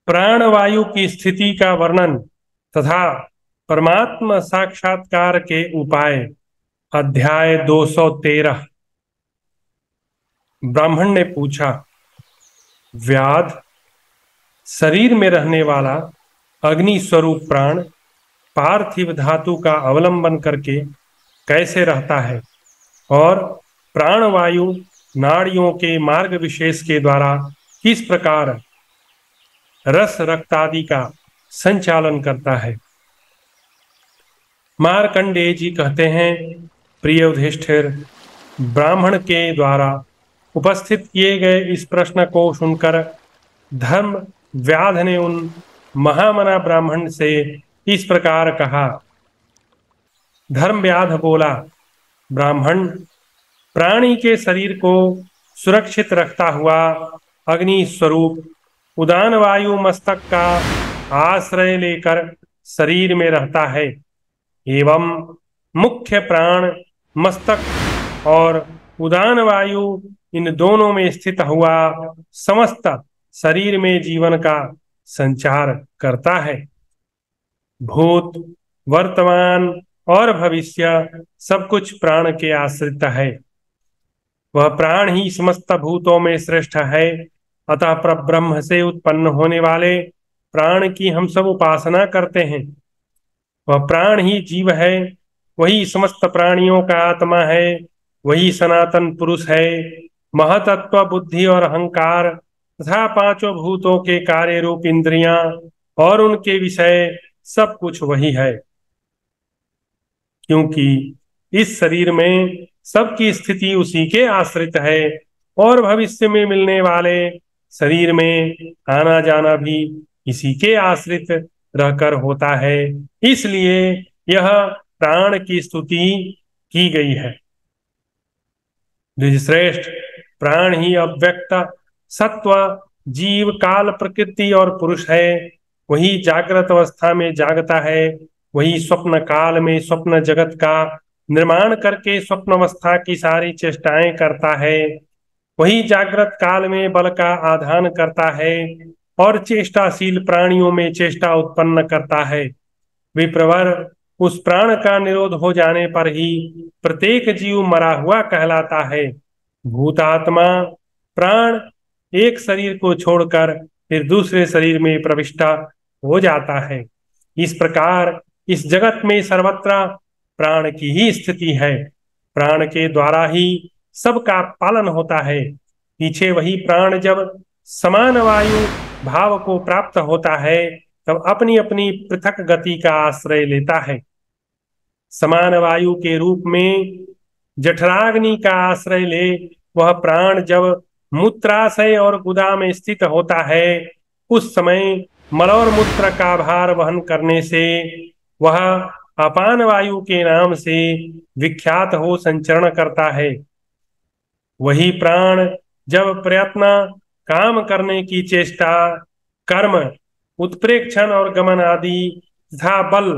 प्राणवायु की स्थिति का वर्णन तथा परमात्मा साक्षात्कार के उपाय। अध्याय 213। ब्राह्मण ने पूछा, व्याध, शरीर में रहने वाला अग्नि स्वरूप प्राण पार्थिव धातु का अवलंबन करके कैसे रहता है और प्राणवायु नाड़ियों के मार्ग विशेष के द्वारा किस प्रकार रस रक्त आदि का संचालन करता है। मार्कंडेय जी कहते हैं, प्रिय युधिष्ठिर, ब्राह्मण के द्वारा उपस्थित किए गए इस प्रश्न को सुनकर धर्म व्याध ने उन महामना ब्राह्मण से इस प्रकार कहा। धर्म व्याध बोला, ब्राह्मण, प्राणी के शरीर को सुरक्षित रखता हुआ अग्नि स्वरूप उदान वायु मस्तक का आश्रय लेकर शरीर में रहता है एवं मुख्य प्राण मस्तक और उदान वायु इन दोनों में स्थित हुआ समस्त शरीर में जीवन का संचार करता है। भूत, वर्तमान और भविष्य सब कुछ प्राण के आश्रित है। वह प्राण ही समस्त भूतों में श्रेष्ठ है। अतः परब्रह्म से उत्पन्न होने वाले प्राण की हम सब उपासना करते हैं। वह प्राण ही जीव है, वही समस्त प्राणियों का आत्मा है, वही सनातन पुरुष है। महतत्व, बुद्धि और अहंकार तथा पांचों भूतों के कार्य रूप इंद्रियां और उनके विषय सब कुछ वही है। क्योंकि इस शरीर में सबकी स्थिति उसी के आश्रित है और भविष्य में मिलने वाले शरीर में आना जाना भी इसी के आश्रित रहकर होता है। इसलिए यह प्राण की स्तुति की गई है। द्विजश्रेष्ठ, प्राण ही अव्यक्त सत्व, जीव, काल, प्रकृति और पुरुष है। वही जागृत अवस्था में जागता है, वही स्वप्न काल में स्वप्न जगत का निर्माण करके स्वप्न अवस्था की सारी चेष्टाएं करता है। वही जागृत काल में बल का आधान करता है और चेष्टाशील प्राणियों में चेष्टा उत्पन्न करता है। विप्रवर, उस प्राण का निरोध हो जाने पर ही प्रत्येक जीव मरा हुआ कहलाता है। भूतात्मा प्राण एक शरीर को छोड़कर फिर दूसरे शरीर में प्रविष्ट हो जाता है। इस प्रकार इस जगत में सर्वत्र प्राण की ही स्थिति है। प्राण के द्वारा ही सबका पालन होता है। पीछे वही प्राण जब समान वायु भाव को प्राप्त होता है तब अपनी अपनी पृथक गति का आश्रय लेता है। समान वायु के रूप में जठराग्नि का आश्रय ले वह प्राण जब मूत्राशय और गुदा में स्थित होता है, उस समय मल और मूत्र का भार वहन करने से वह अपान वायु के नाम से विख्यात हो संचरण करता है। वही प्राण जब प्रयत्न, काम करने की चेष्टा, कर्म, उत्प्रेक्षण और गमन आदि तथा बल,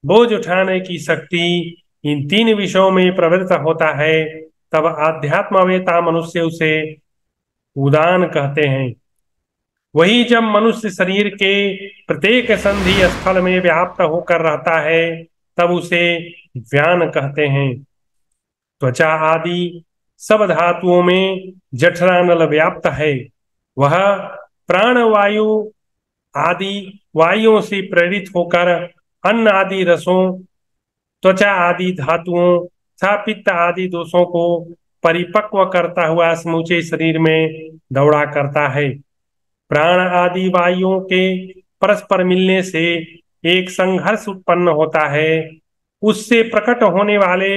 बोझ उठाने की शक्ति, इन तीन विषयों में प्रवृत्त होता है, तब आध्यात्मवेता मनुष्य उसे उदान कहते हैं। वही जब मनुष्य शरीर के प्रत्येक संधि स्थल में व्याप्त होकर रहता है तब उसे व्यान कहते हैं। त्वचा आदि सब धातुओं में जठरानल व्याप्त है। वह प्राणवायु आदि वायुओं से प्रेरित होकर अन्न आदि रसों, त्वचा आदि धातुओं तथा पित्त आदि दोषों को परिपक्व करता हुआ समूचे शरीर में दौड़ा करता है। प्राण आदि वायुओं के परस्पर मिलने से एक संघर्ष उत्पन्न होता है। उससे प्रकट होने वाले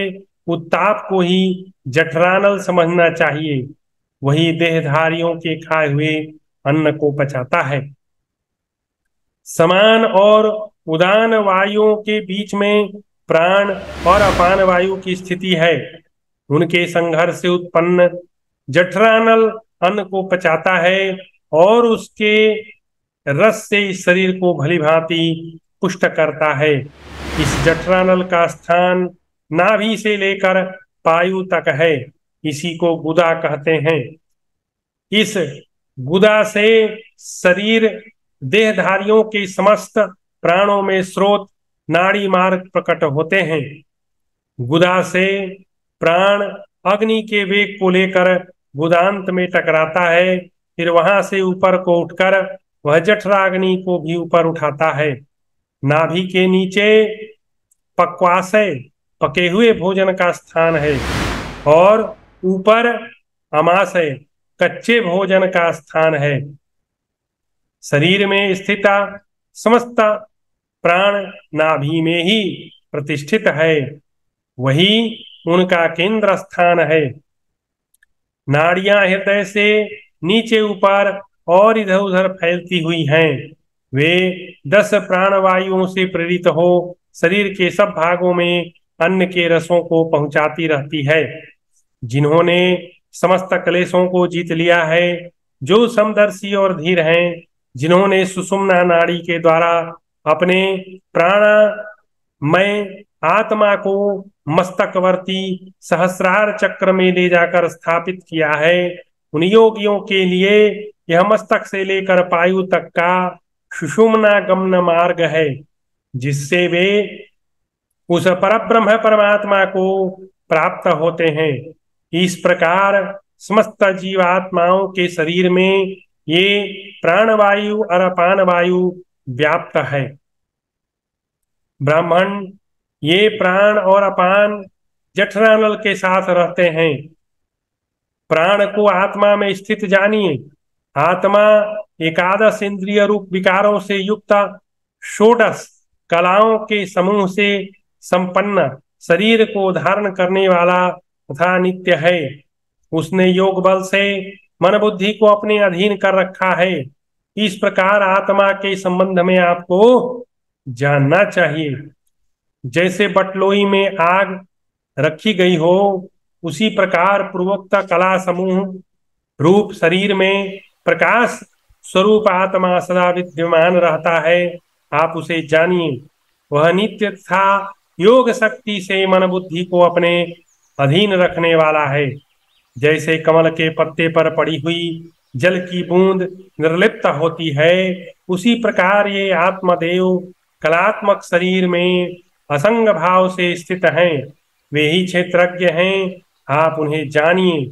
उत्ताप को ही जठरानल समझना चाहिए। वही देहधारियों के खाए हुए अन्न को पचाता है। समान और उदान वायुओं के बीच में प्राण और अपान वायु की स्थिति है। उनके संघर्ष से उत्पन्न जठरानल अन्न को पचाता है और उसके रस से इस शरीर को भली भांति पुष्ट करता है। इस जठरानल का स्थान नाभि से लेकर पायु तक है। इसी को गुदा कहते हैं। इस गुदा से शरीर देहधारियों के समस्त प्राणों में स्रोत नाड़ी मार्ग प्रकट होते हैं। गुदा से प्राण अग्नि के वेग को लेकर गुदांत में टकराता है, फिर वहां से ऊपर को उठकर वह जठराग्नि को भी ऊपर उठाता है। नाभि के नीचे पक्वाशय पके हुए भोजन का स्थान है और ऊपर अमाशय कच्चे भोजन का स्थान है। शरीर में स्थित समस्त प्राण नाभि में ही प्रतिष्ठित है, वही उनका केंद्र स्थान है। नाड़ियां हृदय से नीचे ऊपर और इधर उधर फैलती हुई हैं। वे 10 प्राणवायुओं से प्रेरित हो शरीर के सब भागों में अन्न के रसों को पहुंचाती रहती है। जिन्होंने समस्त क्लेशों को जीत लिया है, जो समदर्शी और धीर हैं, जिन्होंने सुषुम्ना नाड़ी के द्वारा अपने प्राणमय आत्मा को मस्तकवर्ती सहस्रार चक्र में ले जाकर स्थापित किया है, उन योगियों के लिए यह मस्तक से लेकर पायु तक का सुषुम्ना गमन मार्ग है, जिससे वे उस परब्रह्म परमात्मा को प्राप्त होते हैं। इस प्रकार समस्त जीवात्माओं के शरीर में ये प्राणवायु और अपान वायु व्याप्त है। ब्राह्मण, ये प्राण और अपान जठरानल के साथ रहते हैं। प्राण को आत्मा में स्थित जानिए। आत्मा एकादश इंद्रिय रूप विकारों से युक्त षोडश कलाओं के समूह से संपन्न शरीर को धारण करने वाला तथा नित्य है। उसने योग बल से मन बुद्धि को अपने अधीन कर रखा है। इस प्रकार आत्मा के संबंध में आपको जानना चाहिए। जैसे बटलोई में आग रखी गई हो, उसी प्रकार पूर्वोक्त कला समूह रूप शरीर में प्रकाश स्वरूप आत्मा सदा विद्यमान रहता है। आप उसे जानिए। वह नित्य तथा योग शक्ति से मन बुद्धि को अपने अधीन रखने वाला है। जैसे कमल के पत्ते पर पड़ी हुई जल की बूंद निर्लिप्त होती है, उसी प्रकार ये आत्मदेव कलात्मक शरीर में असंग भाव से स्थित हैं। वे ही क्षेत्रज्ञ हैं, आप उन्हें जानिए।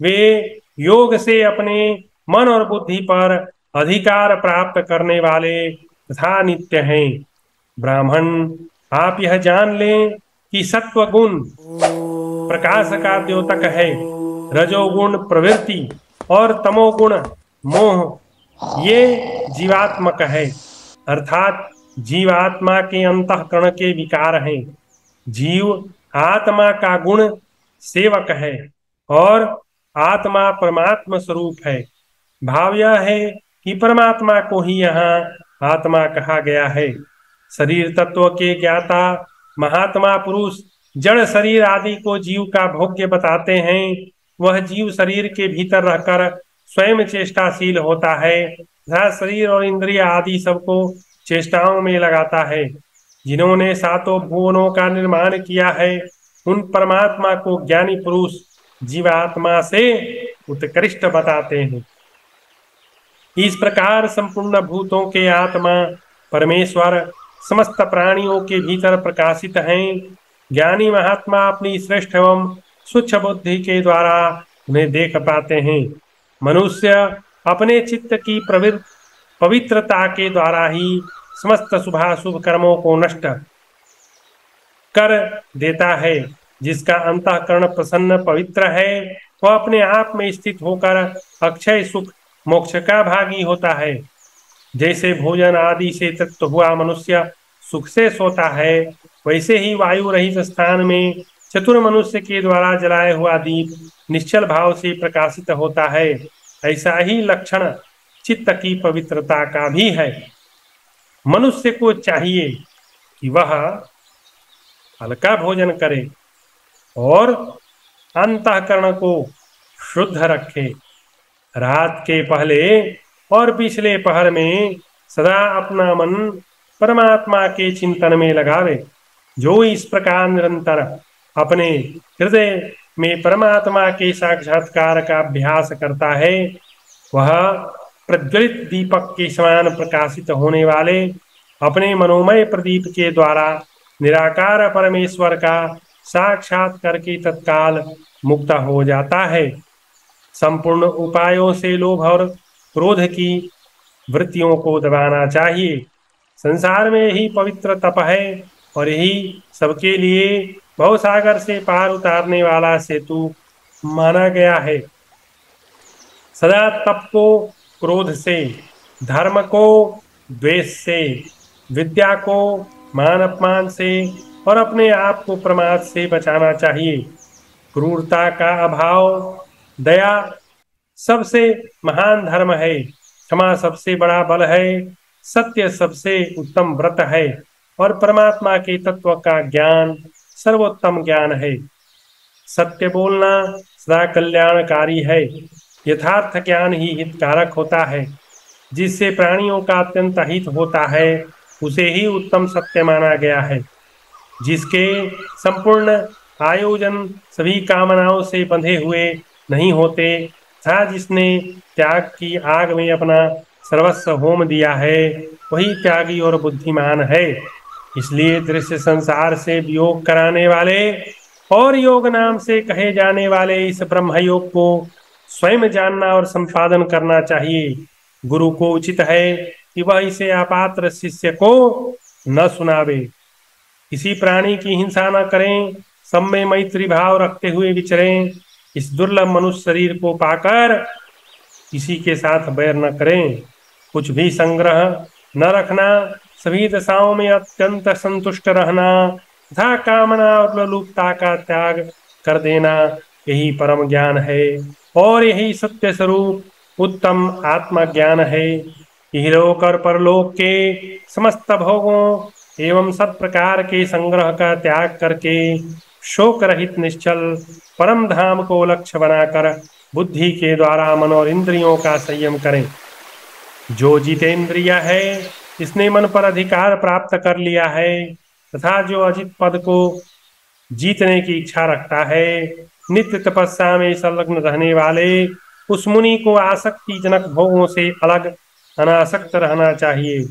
वे योग से अपने मन और बुद्धि पर अधिकार प्राप्त करने वाले तथा नित्य हैं। ब्राह्मण, आप यह जान लें कि सत्व गुण प्रकाश का द्योतक है, रजोगुण प्रवृत्ति और तमोगुण मोह ये जीवात्मक है, अर्थात जीवात्मा के अंतःकरण के विकार हैं। जीव आत्मा का गुण सेवक है और आत्मा परमात्मा स्वरूप है। भाव यह है कि परमात्मा को ही यहाँ आत्मा कहा गया है। शरीर तत्व के ज्ञाता महात्मा पुरुष जड़ शरीर आदि को जीव का भोग्य बताते हैं। वह जीव शरीर के भीतर रहकर स्वयं चेष्टाशील होता है तथा शरीर और इंद्रिय आदि सबको चेष्टाओं में लगाता है। जिन्होंने सातों भुवनों का निर्माण किया है, उन परमात्मा को ज्ञानी पुरुष जीवात्मा से उत्कृष्ट बताते हैं। इस प्रकार संपूर्ण भूतों के आत्मा परमेश्वर समस्त प्राणियों के भीतर प्रकाशित हैं। ज्ञानी महात्मा अपनी श्रेष्ठ एवं स्वच्छ बुद्धि के द्वारा उन्हें देख पाते हैं। मनुष्य अपने चित्त की पवित्रता के द्वारा ही समस्त शुभाशुभ कर्मों को नष्ट कर देता है। जिसका अंतःकरण प्रसन्न पवित्र है, वह अपने आप में स्थित होकर अक्षय सुख मोक्ष का भागी होता है। जैसे भोजन आदि से तृप्त हुआ मनुष्य सुख से सोता है, वैसे ही वायु रहित स्थान में चतुर मनुष्य के द्वारा जलाया हुआ दीप निश्चल भाव से प्रकाशित होता है। ऐसा ही लक्षण चित्त की पवित्रता का भी है। मनुष्य को चाहिए कि वह हल्का भोजन करे और अंतःकरण को शुद्ध रखे। रात के पहले और पिछले पहर में सदा अपना मन परमात्मा के चिंतन में लगावे। जो इस प्रकार निरंतर अपने हृदय में परमात्मा के साक्षात्कार का अभ्यास करता है, वह प्रज्वलित दीपक के समान प्रकाशित होने वाले अपने मनोमय प्रदीप के द्वारा निराकार परमेश्वर का साक्षात करके तत्काल मुक्त हो जाता है। संपूर्ण उपायों से लोभ और क्रोध की वृत्तियों को दबाना चाहिए। संसार में यही पवित्र तप है और यही सबके लिए भवसागर से पार उतारने वाला सेतु माना गया है। सदा तप को क्रोध से, धर्म को द्वेष से, विद्या को मान अपमान से और अपने आप को प्रमाद से बचाना चाहिए। क्रूरता का अभाव, दया सबसे महान धर्म है, क्षमा सबसे बड़ा बल है, सत्य सबसे उत्तम व्रत है और परमात्मा के तत्व का ज्ञान सर्वोत्तम ज्ञान है। सत्य बोलना सदा कल्याणकारी है। यथार्थ ज्ञान ही हितकारक होता है। जिससे प्राणियों का अत्यंत हित होता है उसे ही उत्तम सत्य माना गया है। जिसके संपूर्ण आयोजन सभी कामनाओं से बंधे हुए नहीं होते तथा जिसने त्याग की आग में अपना सर्वस्व होम दिया है वही त्यागी और बुद्धिमान है। इसलिए दृश्य संसार से वियोग कराने वाले और योग नाम से कहे जाने वाले इस ब्रह्म योग को स्वयं जानना और संपादन करना चाहिए। गुरु को उचित है कि वह इसे अपात्र शिष्य को न सुनावे। किसी प्राणी की हिंसा न करें, सब में मैत्री भाव रखते हुए विचरें। इस दुर्लभ मनुष्य शरीर को पाकर किसी के साथ बैर न करें। कुछ भी संग्रह न रखना, सभी दशाओं में अत्यंत संतुष्ट रहना तथा कामना और लोलुपता का त्याग कर देना, यही परम ज्ञान है और यही सत्य स्वरूप उत्तम आत्मज्ञान है। यही लोक और परलोक के समस्त भोगों एवं सब प्रकार के संग्रह का त्याग करके शोक रहित निश्चल परम धाम को लक्ष्य बनाकर बुद्धि के द्वारा मन और इंद्रियों का संयम करें। जो जितेंद्रिय है इसने मन पर अधिकार प्राप्त कर लिया है तथा जो अजित पद को जीतने की इच्छा रखता है, नित्य तपस्या में संलग्न रहने वाले उस मुनि को आसक्तिजनक भोगों से अलग अनासक्त रहना चाहिए।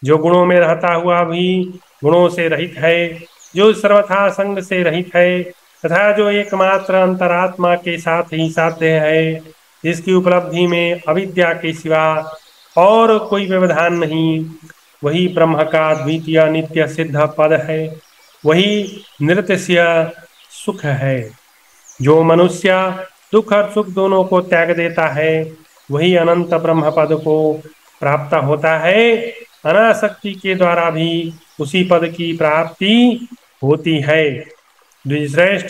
जो गुणों में रहता हुआ भी गुणों से रहित है, जो सर्वथा संग से रहित है तथा जो एकमात्र अंतरात्मा के साथ ही साध्य है, जिसकी उपलब्धि में अविद्या के सिवा और कोई व्यवधान नहीं, वही ब्रह्म का द्वितीय नित्य सिद्ध पद है, वही निरतिशय सुख है। जो मनुष्य दुख और सुख दोनों को त्याग देता है वही अनंत ब्रह्म पद को प्राप्त होता है। अनासक्ति के द्वारा भी उसी पद की प्राप्ति होती है। द्विजश्रेष्ठ,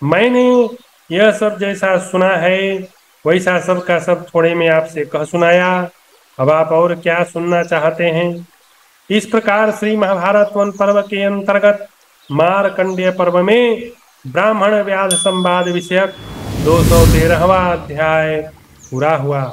मैंने यह सब जैसा सुना है वैसा सब का सब थोड़े में आपसे कह सुनाया। अब आप और क्या सुनना चाहते हैं? इस प्रकार श्री महाभारत वन पर्व के अंतर्गत मारकंडेय पर्व में ब्राह्मण व्याध संवाद विषयक 213वां अध्याय पूरा हुआ।